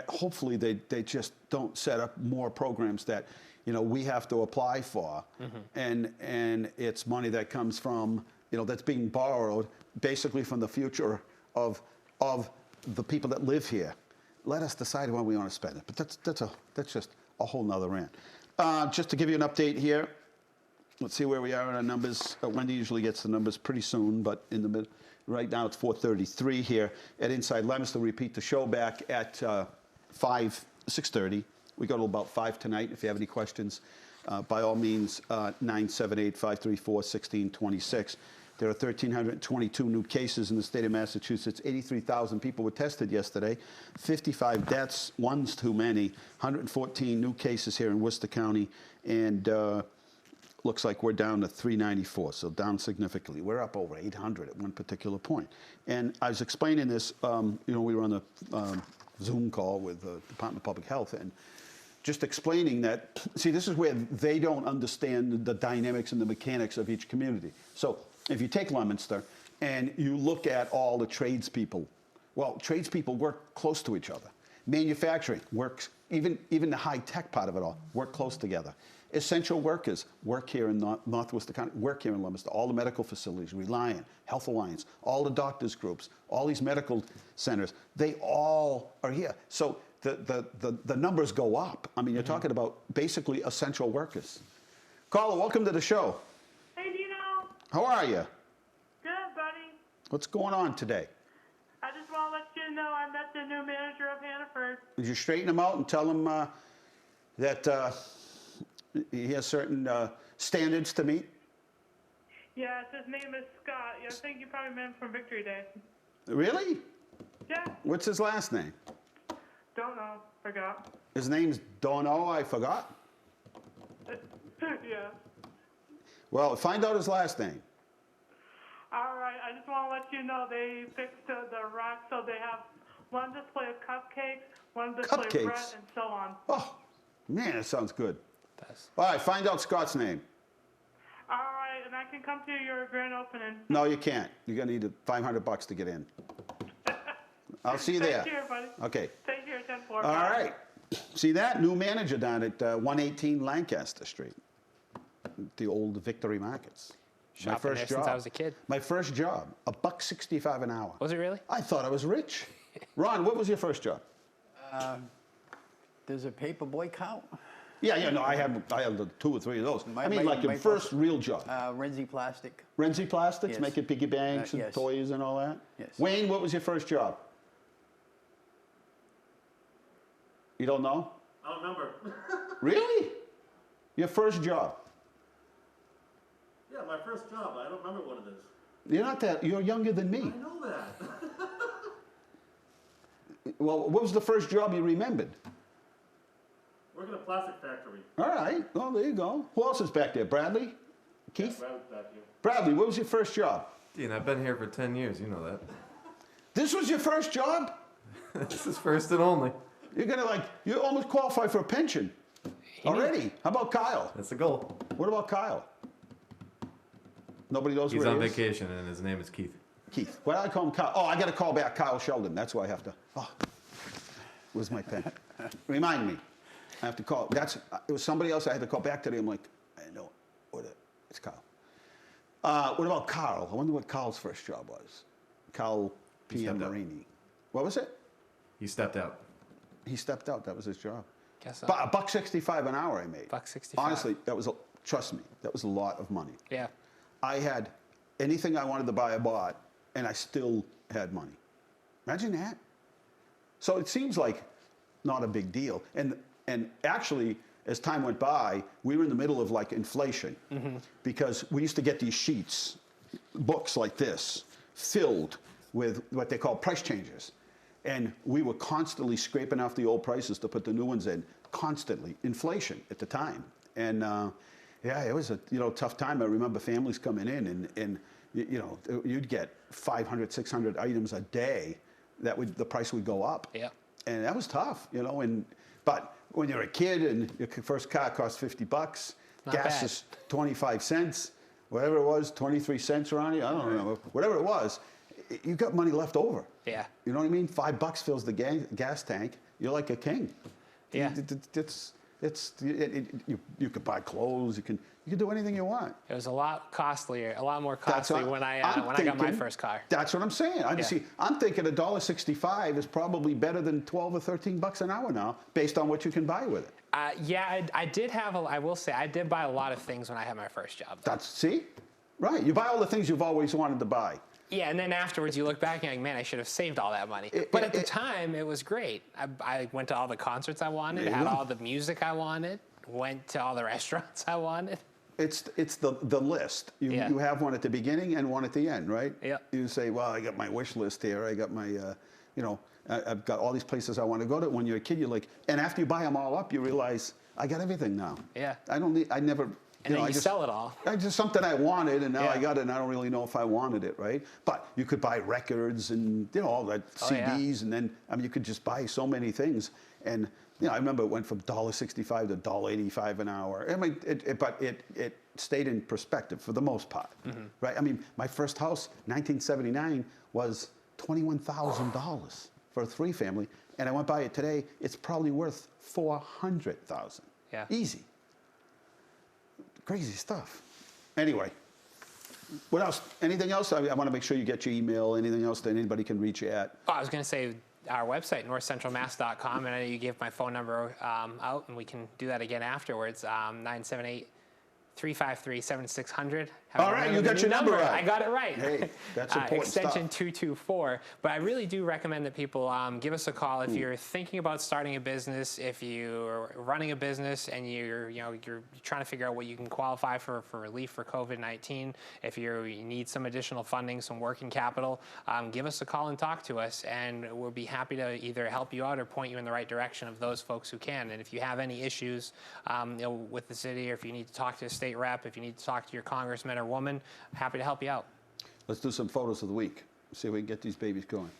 hopefully they just don't set up more programs that we have to apply for, and it's money that comes from that's being borrowed basically from the future of the people that live here. Let us decide when we want to spend it. But that's just a whole nother rant. Just to give you an update here, let's see where we are in our numbers. Wendy usually gets the numbers pretty soon, but in the mid, right now it's 4:33 here at Inside Leominster. Repeat the show back at 6:30. We go to about 5 tonight. If you have any questions, by all means, 978-534-1626. There are 1,322 new cases in the state of Massachusetts. 83,000 people were tested yesterday. 55 deaths, one's too many. 114 new cases here in Worcester County, and looks like we're down to 394, so down significantly. We're up over 800 at one particular point. And I was explaining this, we were on a Zoom call with the Department of Public Health, and just explaining that, see, this is where they don't understand the dynamics and the mechanics of each community. So if you take Leominster and you look at all the tradespeople, well, tradespeople work close to each other. Manufacturing works, even the high-tech part of it all, work close together. Essential workers work here in North Worcester County, work here in Leominster. All the medical facilities, Reliant, Health Alliance, all the doctors' groups, all these medical centers, they all are here. So the numbers go up. I mean, you're talking about basically essential workers. Carla, welcome to the show. Hey, Dino. How are you? Good, buddy. What's going on today? I just want to let you know I met the new manager of Hannaford. Did you straighten them out and tell them that He has certain standards to meet. Yes, his name is Scott. I think you probably met him from Victory Day. Really? Yeah, What's his last name? don't know. Forgot. His name's Dono, I forgot. Yeah. Well, find out his last name. All right, I just want to let you know they fixed the rack, so they have one display of cupcakes, one display of bread, Cupcakes? and so on. Oh, man, that sounds good. That's- All right, find out Scott's name. All right, and I can come to your grand opening. No, you can't. You're going to need $500 to get in. I'll see you there. Take care, buddy. Okay. Take care, 10-4. All right. See that? New manager down at 118 Lancaster Street. The old Victory Markets. My Shopping there first since job. I was a kid. My first job, $1.65 an hour. Was it really? I thought I was rich. Ron, what was your first job? Does a paper boy count? Yeah, no, I had 2 or 3 of those. My- I mean, my- like your my first real job. Renzi Plastic. Renzi Plastics, Yes. making piggy banks and yes. toys and all that? Yes. Wayne, what was your first job? You don't know? I don't remember. Really? Your first job? Yeah, my first job. I don't remember what it is. You're not that, you're younger than me. I know that. Well, what was the first job you remembered? Working in a plastic factory. All right, well, there you go. Who else is back there? Bradley? Keith? Right back here. Bradley, what was your first job? Dean, I've been here for 10 years, you know that. This was your first job? This is first and only. You're gonna you almost qualify for a pension already. How about Kyle? That's the goal. What about Kyle? Nobody knows He's where on he is? vacation and his name is Keith. Keith. Why do I call him Kyle? Oh, I got to call back Kyle Sheldon. That's why I have to. Oh, where's my pen? Remind me. I have to call. It was somebody else I had to call back today. I'm like, I know it's Kyle. What about Carl? I wonder what Carl's first job was. Carl P. M. stepped out. Marini. What was it? He stepped out. He stepped out. That was his job. Guess so. But $1.65 an hour I made. $1.65. Honestly, trust me, that was a lot of money. Yeah. I had anything I wanted to buy, I bought, and I still had money. Imagine that. So it seems like not a big deal. And actually, as time went by, we were in the middle of like inflation because we used to get these sheets, books like this, filled with what they call price changes. And we were constantly scraping off the old prices to put the new ones in, constantly. Inflation at the time. And yeah, it was a tough time. I remember families coming in and you'd get 500, 600 items a day. The price would go up. Yeah. And that was tough, but when you're a kid and your first car costs $50, Not gas bad. is 25 cents, whatever it was, 23 cents around here, I don't know, whatever it was, you got money left over. Yeah. You know what I mean? $5 fills the gas tank. You're like a king. Yeah. You could buy clothes. You can do anything you want. It was a lot more That's costly what when I I'm got my thinking. first car. That's what I'm saying. Yeah. I'm thinking $1.65 is probably better than $12 or $13 an hour now, based on what you can buy with it. Yeah, I did have I will say I did buy a lot of things when I had my first job. Right. You buy all the things you've always wanted to buy. Yeah, and then afterwards you look back and you're like, man, I should have saved all that money. But at the time, it was great. I went to all the concerts I wanted, There you had go. all the music I wanted, went to all the restaurants I wanted. It's the list. Yeah. You have one at the beginning and one at the end, right? Yeah. You say, well, I got my wish list here. I got my, I've got all these places I want to go to. When you're a kid, you're like, and after you buy them all up, you realize I got everything now. Yeah. I never. And then I you just sell it all. It's just something I wanted, and now Yeah. I got it, and I don't really know if I wanted it, right? But you could buy records and all that Oh, yeah. CDs, and then you could just buy so many things. And I remember it went from $1.65 to $1.85 an hour. I mean, but it stayed in perspective for the most part, right? I mean, my first house, 1979, was $21,000 for a 3-family, and I went by it today. It's probably worth $400,000. Yeah. Easy. Crazy stuff. Anyway, what else? Anything else? I want to make sure you get your email. Anything else that anybody can reach you at? Oh, I was going to say our website, northcentralmass.com, and I know you gave my phone number out, and we can do that again afterwards, 353-7600. All right, you got your number right. I got it right. Hey, that's important Extension stuff. 224. But I really do recommend that people give us a call if you're thinking about starting a business, if you're running a business and you're trying to figure out what you can qualify for relief for COVID-19. If you need some additional funding, some working capital, give us a call and talk to us, and we'll be happy to either help you out or point you in the right direction of those folks who can. And if you have any issues with the city, or if you need to talk to a state rep, if you need to talk to your congressman or woman, happy to help you out. Let's do some photos of the week. See if we can get these babies going.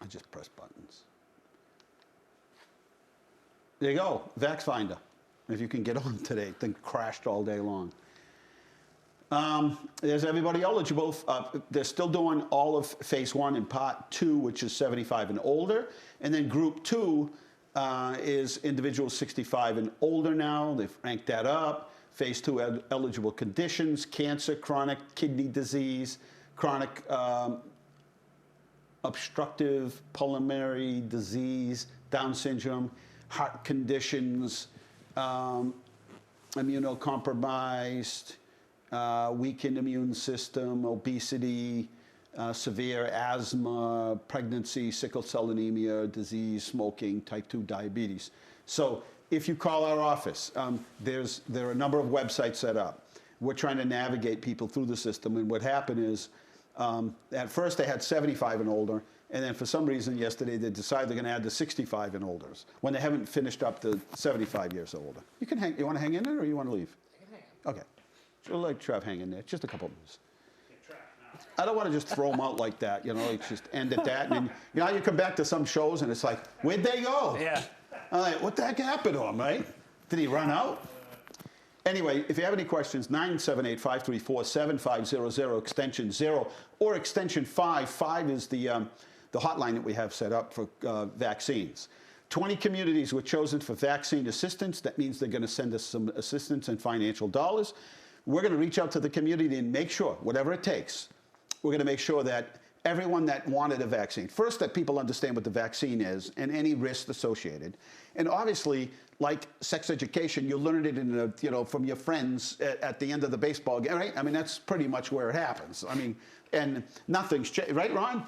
I just press buttons. There you go, Vax Finder. If you can get on today, thing crashed all day long. There's everybody eligible. They're still doing all of phase 1 and part 2, which is 75 and older. And then group 2 is individuals 65 and older now. They've ranked that up. Phase 2 eligible conditions: cancer, chronic kidney disease, chronic obstructive pulmonary disease, Down syndrome, heart conditions, immunocompromised, weakened immune system, obesity, severe asthma, pregnancy, sickle cell anemia, disease, smoking, type 2 diabetes. So if you call our office, there are a number of websites set up. We're trying to navigate people through the system, and what happened is, at first they had 75 and older, and then for some reason yesterday they decided they're going to add the 65 and olders when they haven't finished up the 75 years older. You can hang. You want to hang in there, or you want to leave? I can hang. Okay. So let Trev hang in there. Just a couple of minutes. I don't want to just throw them out like that, like just end at that. And then, you come back to some shows and it's like, where'd they go? Yeah. I'm like, what the heck happened to him, right? Did he run out? Anyway, if you have any questions, 978-534-7500, extension 0, or extension 5. 5 is the hotline that we have set up for vaccines. 20 communities were chosen for vaccine assistance. That means they're going to send us some assistance and financial dollars. We're going to reach out to the community and make sure, whatever it takes, we're going to make sure that everyone that wanted a vaccine, first, that people understand what the vaccine is and any risks associated. And obviously, like sex education, you learned it from your friends at the end of the baseball game, right? I mean, that's pretty much where it happens. I mean, and nothing's changed, right, Ron?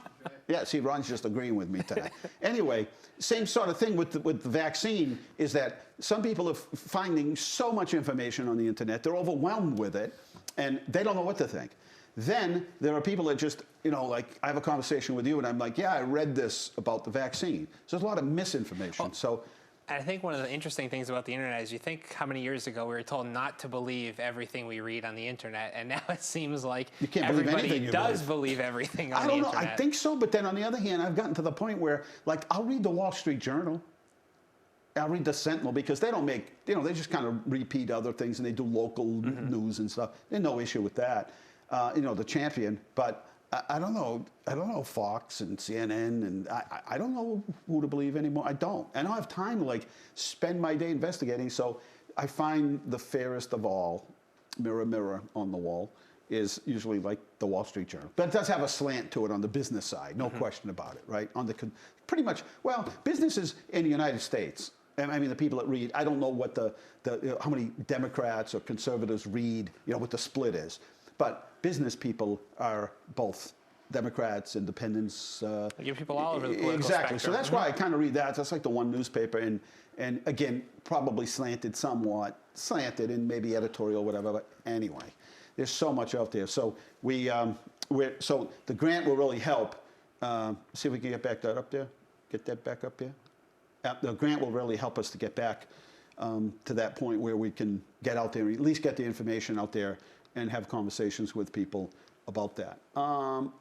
Yeah, see, Ron's just agreeing with me today. Anyway, same sort of thing with the vaccine is that some people are finding so much information on the internet, they're overwhelmed with it, and they don't know what to think. Then there are people that just, like I have a conversation with you and I'm like, yeah, I read this about the vaccine. So there's a lot of misinformation. I think one of the interesting things about the internet is you think how many years ago we were told not to believe everything we read on the internet, and now it seems like you can't believe everybody does believe everything on the internet. I don't know. I think so, but then on the other hand, I've gotten to the point where, like, I'll read the Wall Street Journal. I'll read the Sentinel because they don't make, they just kind of repeat other things and they do local news and stuff. There's no issue with that. The Champion, but I don't know. I don't know Fox and CNN, and I don't know who to believe anymore. I don't have time to spend my day investigating. So I find the fairest of all, mirror, mirror on the wall, is usually like the Wall Street Journal. But it does have a slant to it on the business side, no question about it, right? Pretty much, businesses in the United States. And I mean, the people that read, I don't know what how many Democrats or conservatives read, what the split is. But business people are both Democrats, independents. You people all over the political exactly. spectrum. So that's why I kind of read that. That's like the one newspaper, and again, probably slanted and maybe editorial, whatever. But anyway, there's so much out there. So so the grant will really help. See if we can get back that up there. Get that back up here. The grant will really help us to get back to that point where we can get out there, at least get the information out there, and have conversations with people about that. All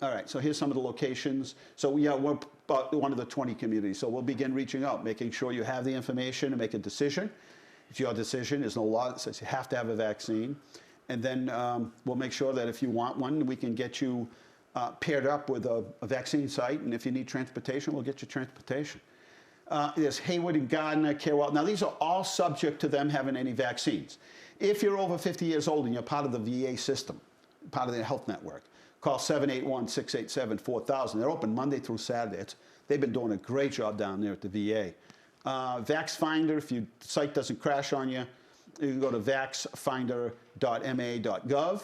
right, so here's some of the locations. So yeah, we're about one of the 20 communities. So we'll begin reaching out, making sure you have the information and make a decision. It's your decision. There's no law that says you have to have a vaccine. And then we'll make sure that if you want one, we can get you paired up with a vaccine site. And if you need transportation, we'll get you transportation. There's Hayward and Gardner, Carewell. Now, these are all subject to them having any vaccines. If you're over 50 years old and you're part of the VA system, part of their health network, call 781-687-4000. They're open Monday through Saturday. They've been doing a great job down there at the VA. Vax Finder, if your site doesn't crash on you, you can go to vaxfinder.ma.gov.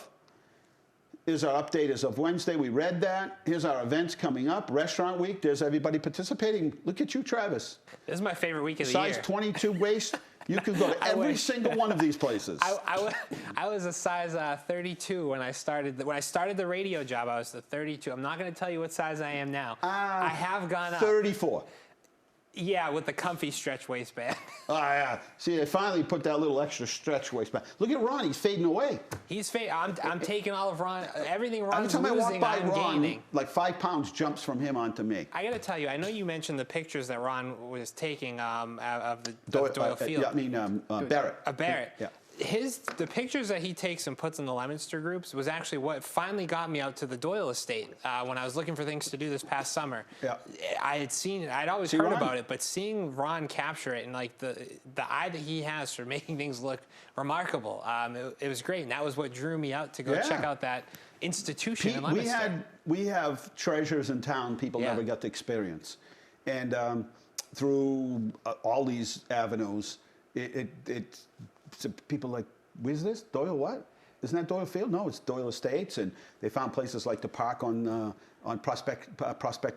Here's our update as of Wednesday. We read that. Here's our events coming up. Restaurant Week. There's everybody participating. Look at you, Travis. This is my favorite week of the Size year. 22 waist. You can go to every single one of these places. I was a size 32 when I started. When I started the radio job, I was the 32. I'm not going to tell you what size I am now. I have gone up. 34. Yeah, with the comfy stretch waistband. Oh, yeah. See, they finally put that little extra stretch waistband. Look at Ron. He's fading away. He's fading. I'm taking all of Ron. Everything Every Ron's time I walk losing, by I'm Ron, gaining. like 5 pounds jumps from him onto me. I got to tell you, I know you mentioned the pictures that Ron was taking of Doyle Field. Barrett. Barrett. Yeah. The pictures that he takes and puts in the Leominster groups was actually what finally got me out to the Doyle estate when I was looking for things to do this past summer. Yeah. I had seen it. I'd always See heard Ron? about it, but seeing Ron capture it and like the eye that he has for making things look remarkable, it was great. And that was what drew me out to go check out that institution in Leominster. We have treasures in town people never got to experience. And through all these avenues, so people like, where's this? Doyle what? Isn't that Doyle Field? No, it's Doyle Estates. And they found places like the park on Prospect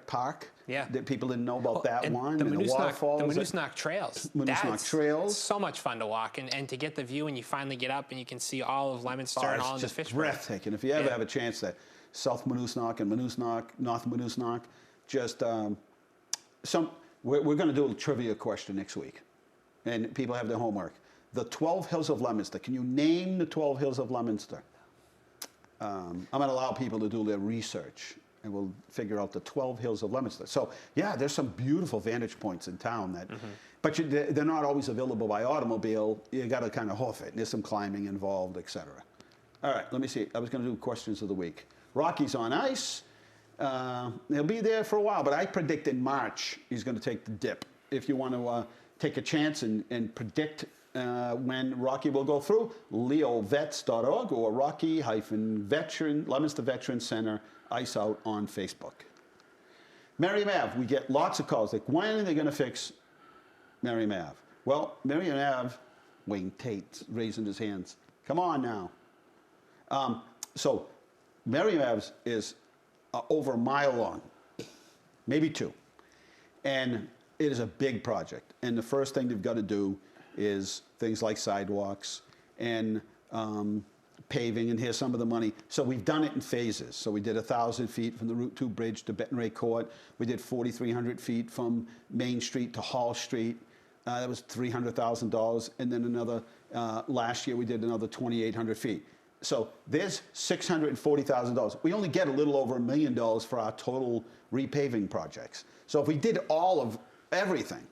Park. Yeah. That people didn't know about that one. The and the waterfalls. The Moonoosuc Trails. Moonoosuc Trails. So much fun to walk and to get the view and you finally get up and you can see all of Leominster and all of the fish. It's just breathtaking. If you ever have a chance to South Moonoosuc and North Moonoosuc, just we're going to do a trivia question next week. And people have their homework. The 12 Hills of Leominster. Can you name the 12 Hills of Leominster? I'm going to allow people to do their research, and we'll figure out the 12 Hills of Leominster. So, yeah, there's some beautiful vantage points in town that, but they're not always available by automobile. You got to kind of hoof it. And there's some climbing involved, etc. All right, let me see. I was going to do questions of the week. Rocky's on ice. He'll be there for a while, but I predict in March he's going to take the dip. If you want to take a chance and predict when Rocky will go through, leovets.org or Leominster Veteran Center Ice Out on Facebook. Merriam Ave, we get lots of calls like, when are they going to fix Merriam Ave? Well, Merriam Ave, Wayne Tate's raising his hands. Come on now. So Merriam Ave is over a mile long, maybe 2. And it is a big project. And the first thing they've got to do is things like sidewalks and paving, and here's some of the money. So we've done it in phases. So we did 1,000 feet from the Route 2 bridge to Benton Ray Court. We did 4,300 feet from Main Street to Hall Street. That was $300,000. And then another, last year we did another 2,800 feet. So there's $640,000. We only get a little over $1 million for our total repaving projects. So if we did all of everything,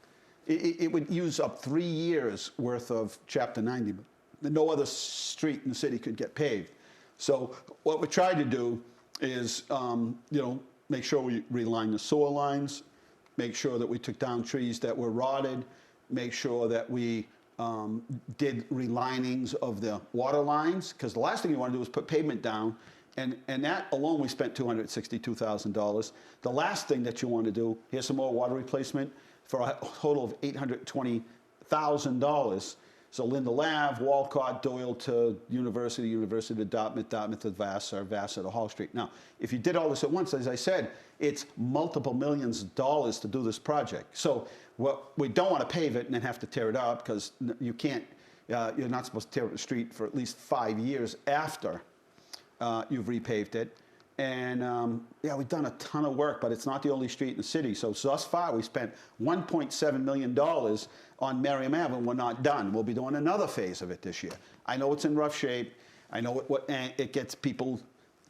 it would use up 3 years worth of Chapter 90. No other street in the city could get paved. So what we tried to do is, make sure we reline the sewer lines, make sure that we took down trees that were rotted, make sure that we did relinings of the water lines, because the last thing you want to do is put pavement down, and that alone we spent $262,000. The last thing that you want to do, here's some more water replacement for a total of $820,000. So Linda Lave, Walcott, Doyle to University, University to Dartmouth, Dartmouth to Vassar, Vassar to Hall Street. Now, if you did all this at once, as I said, it's multiple millions of dollars to do this project. So we don't want to pave it and then have to tear it up, because you can't, you're not supposed to tear up the street for at least 5 years after you've repaved it. And we've done a ton of work, but it's not the only street in the city. So thus far, we spent $1.7 million on Merriam Ave, and we're not done. We'll be doing another phase of it this year. I know it's in rough shape. I know it gets people,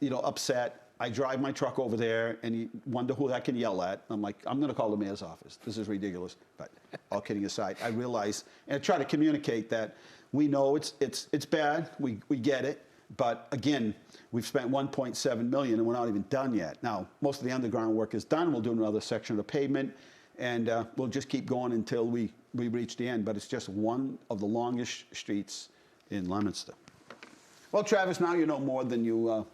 upset. I drive my truck over there, and you wonder who I can yell at. I'm like, I'm going to call the mayor's office. This is ridiculous. But all kidding aside, I realize, and I try to communicate that we know it's bad. We get it. But again, we've spent $1.7 million and we're not even done yet. Now, most of the underground work is done. We'll do another section of the pavement, and we'll just keep going until we reach the end. But it's just one of the longest streets in Leominster. Well, Travis, now you know more than you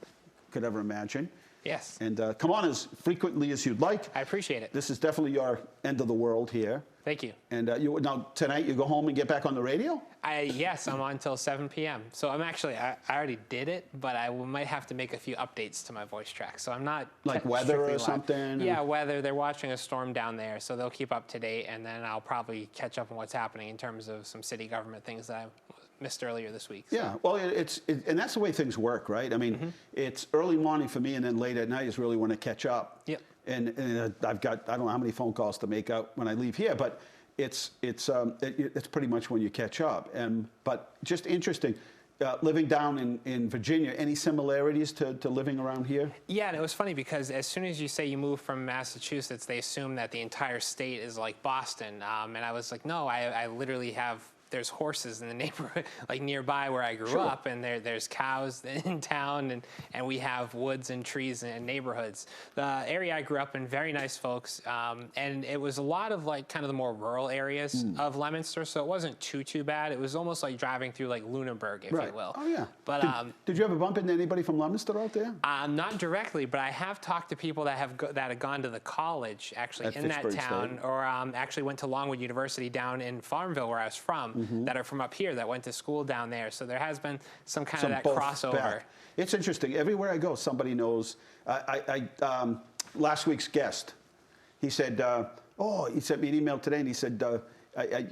could ever imagine. Yes. And come on as frequently as you'd like. I appreciate it. This is definitely your end of the world here. Thank you. And now tonight you go home and get back on the radio? Yes, I'm on until 7 p.m. So I'm actually, I already did it, but I might have to make a few updates to my voice track. So I'm not Like weather strictly or live. something? Yeah, weather. They're watching a storm down there, so they'll keep up to date, and then I'll probably catch up on what's happening in terms of some city government things that I missed earlier this week. So. Yeah, well, and that's the way things work, right? I mean, it's early morning for me, and then late at night is really when I catch up. Yep. And I've got, I don't know how many phone calls to make out when I leave here, but it's pretty much when you catch up. But just interesting, living down in Virginia, any similarities to living around here? Yeah, and it was funny because as soon as you say you move from Massachusetts, they assume that the entire state is like Boston. And I was like, no, I literally have, there's horses in the neighborhood, like nearby where I grew up, and there's cows in town, and we have woods and trees and neighborhoods. The area I grew up in, very nice folks, and it was a lot of like kind of the more rural areas of Leominster, so it wasn't too bad. It was almost like driving through like Lunenburg, if you will. Oh, yeah. But did you ever bump into anybody from Leominster out there? not directly, but I have talked to people that have gone to the college actually At in that Fitchburg town, State. or actually went to Longwood University down in Farmville, where I was from, that are from up here that went to school down there. So there has been some kind of that both crossover. back. It's interesting. Everywhere I go, somebody knows. Last week's guest, he said, he sent me an email today, and he said, I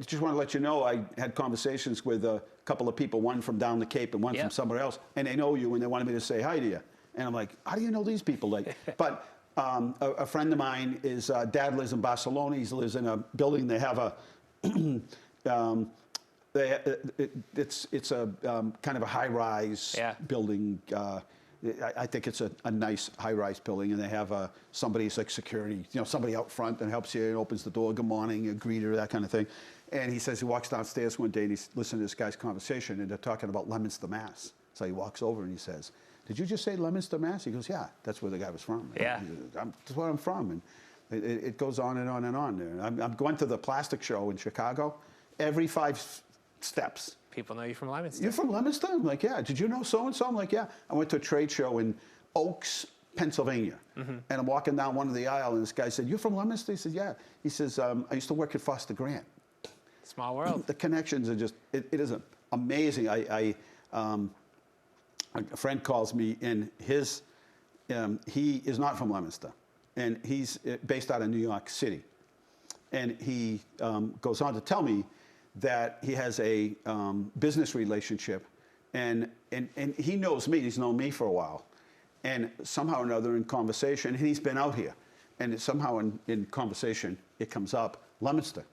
just want to let you know I had conversations with a couple of people, one from down the Cape and one from somewhere else, and they know you, and they wanted me to say hi to you. And I'm like, how do you know these people? Like, but a friend of mine, his dad lives in Barcelona. He lives in a building. They have a it's a kind of a high-rise building. I think it's a nice high-rise building, and they have somebody's like security, somebody out front that helps you and opens the door, good morning, a greeter, that kind of thing. And he says he walks downstairs one day and he's listening to this guy's conversation, and they're talking about Leominster, Mass. So he walks over and he says, "Did you just say Leominster, Mass?" He goes, "Yeah, that's where the guy was from." Yeah. That's where I'm from. And it goes on and on and on there. I'm going to the plastic show in Chicago. Every 5 steps, People know you from Leominster. "You're from Leominster?" I'm like, "Yeah." "Did you know so-and-so?" I'm like, "Yeah." I went to a trade show in Oaks, Pennsylvania. And I'm walking down one of the aisle, and this guy said, "You're from Leominster?" He said, "Yeah." He says, "I used to work at Foster Grant." Small world. The connections are just, it is amazing. A friend calls me, and he is not from Leominster, and he's based out of New York City. And he goes on to tell me that he has a business relationship, and he knows me. He's known me for a while, and somehow or another in conversation, and he's been out here, and somehow in conversation it comes up, Leominster.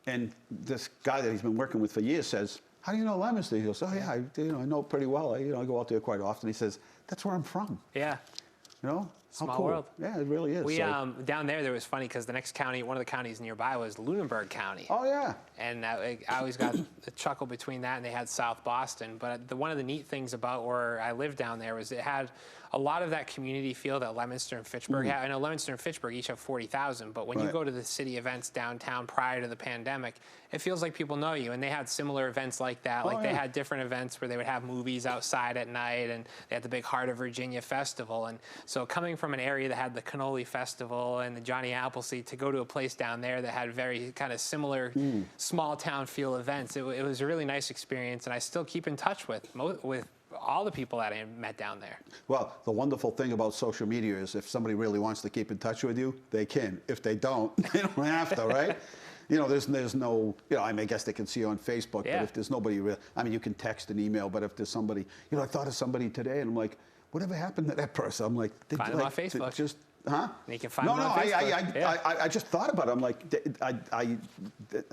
And this guy that he's been working with for years says, "How do you know Leominster?" He goes, "Oh yeah, I know it pretty well. I go out there quite often." He says, "That's where I'm from." Yeah. How Small cool. world. Yeah, it really is. We So- down there was funny because the next county, one of the counties nearby, was Lunenburg County. Oh yeah. And I always got a chuckle between that, and they had South Boston. But one of the neat things about where I lived down there was it had a lot of that community feel that Leominster and Fitchburg have. I know Leominster and Fitchburg each have 40,000, but when you Right. go to the city events downtown prior to the pandemic, it feels like people know you. And they had similar events like that. Like they had different events where they would have movies outside at night, and they had the big Heart of Virginia Festival. And so coming from an area that had the Cannoli Festival and the Johnny Appleseed to go to a place down there that had very kind of similar small town feel events, it was a really nice experience. And I still keep in touch with all the people that I met down there. Well, the wonderful thing about social media is if somebody really wants to keep in touch with you, they can. If they don't, they don't have to, right? There's no, I mean, I guess they can see you on Facebook, but if there's nobody real, I mean, you can text and email, but if there's somebody, I thought of somebody today, and I'm like, whatever happened to that person? I'm like, Find them on Facebook. Just, huh? You can find them on Facebook. I just thought about it. I'm like,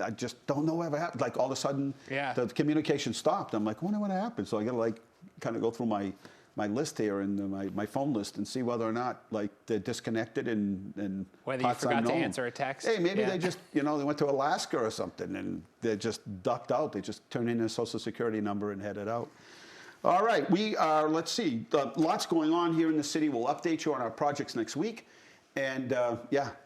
I just don't know whatever happened. Like all of a sudden, the communication stopped. I'm like, I wonder what happened. So I got to kind of go through my list here and my phone list and see whether or not they're disconnected and whether you forgot unknown. to answer a text. Hey, maybe they just they went to Alaska or something and they just ducked out. They just turned in their social security number and headed out. All right, we are. Let's see, lots going on here in the city. We'll update you on our projects next week. And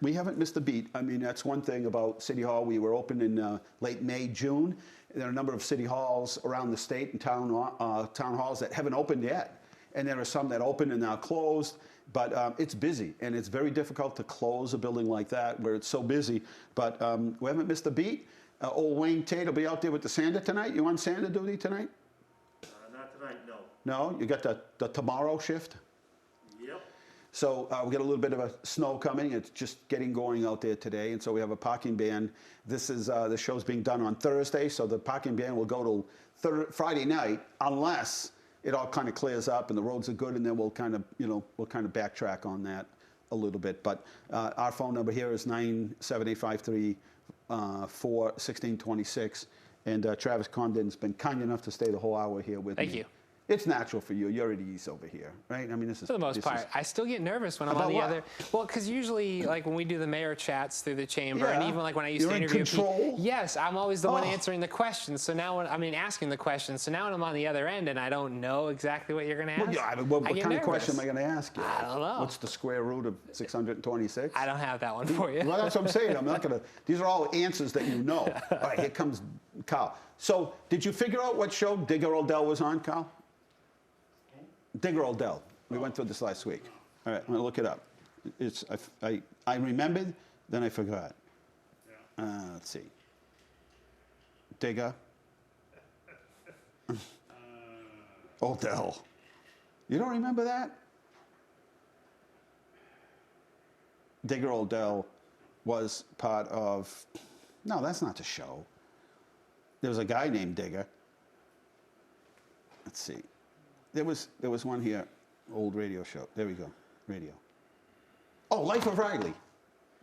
we haven't missed a beat. I mean, that's one thing about City Hall. We were open in late May, June. There are a number of city halls around the state and town halls that haven't opened yet. And there are some that opened and now closed. But it's busy, and it's very difficult to close a building like that where it's so busy. But we haven't missed a beat. Old Wayne Tate will be out there with the sander tonight. You on sander duty tonight? Not tonight, no. No? You got the tomorrow shift? Yep. So we got a little bit of a snow coming. It's just getting going out there today, and so we have a parking ban. This is the show's being done on Thursday, so the parking ban will go till Friday night, unless it all kind of clears up and the roads are good, and then we'll kind of backtrack on that a little bit. But our phone number here is 97853-41626, and Travis Condon's been kind enough to stay the whole hour here with me. Thank you. It's natural for you. You're at ease over here, right? I mean, this is For the most part. I still get nervous when I'm About on the what? other. Well, because usually, like when we do the mayor chats through the chamber, and Yeah. even like when I used You're to in interview control? people. Yes, I'm always the one Oh. answering the questions. So now, asking the questions. So now when I'm on the other end and I don't know exactly what you're going to ask, Well, yeah, I mean, what I get kind of nervous. question am I going to ask you? I don't know. What's the square root of 626? I don't have that one for you. Well, that's what I'm saying. I'm not going to. These are all answers that you know. All right, here comes Carl. So, did you figure out what show Digger Odell was on, Carl? Digger Odell. We went through this last week. All right, I'm going to look it up. I remembered, then I forgot. Let's see. Digger. Odell. You don't remember that? Digger Odell was part of. No, that's not the show. There was a guy named Digger. Let's see. There was one here, old radio show. There we go, radio. Oh, Life of Riley.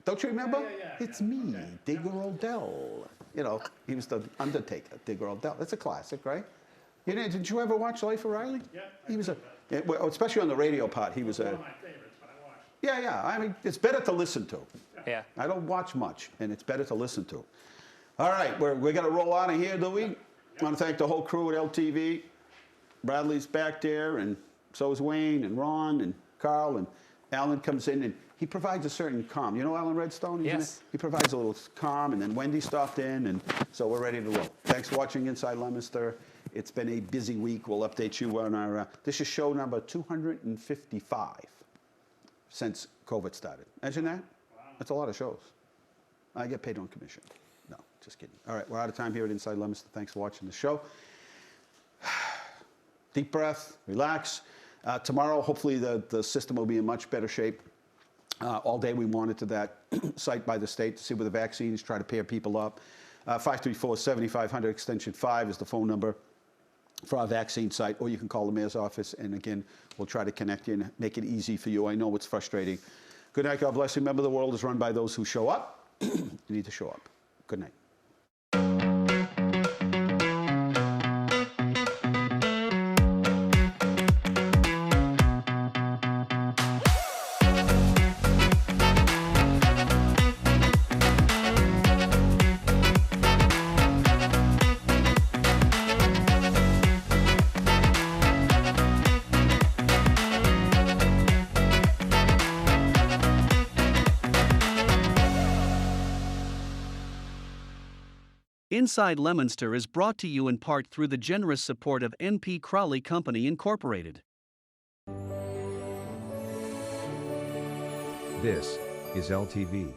Don't you remember? It's me, Digger Odell. You know, he was the Undertaker, Digger Odell. That's a classic, right? Did you ever watch Life of Riley? Yeah. He was especially on the radio part. He was One a. of my favorites, but I watched. Yeah. I mean, it's better to listen to. Yeah. I don't watch much, and it's better to listen to. All right, we're going to roll out of here, do we? I want to thank the whole crew at LTV. Bradley's back there, and so is Wayne, and Ron, and Carl, and Alan comes in, and he provides a certain calm. You know Alan Redstone? Isn't Yes. it? He provides a little calm, and then Wendy stopped in, and so we're ready to roll. Thanks for watching Inside Leominster. It's been a busy week. We'll update you on our, this is show number 255 since COVID started. Imagine that? Wow. That's a lot of shows. I get paid on commission. No, just kidding. All right, we're out of time here at Inside Leominster. Thanks for watching the show. Deep breath, relax. Tomorrow, hopefully, the system will be in much better shape. All day we monitor that site by the state to see where the vaccines, try to pair people up. 534-7500 extension 5 is the phone number for our vaccine site, or you can call the mayor's office, and again, we'll try to connect you and make it easy for you. I know it's frustrating. Good night, God bless you. Remember, the world is run by those who show up. You need to show up. Good night. Inside Leominster is brought to you in part through the generous support of N.P. Crowley Company Incorporated. This is LTV.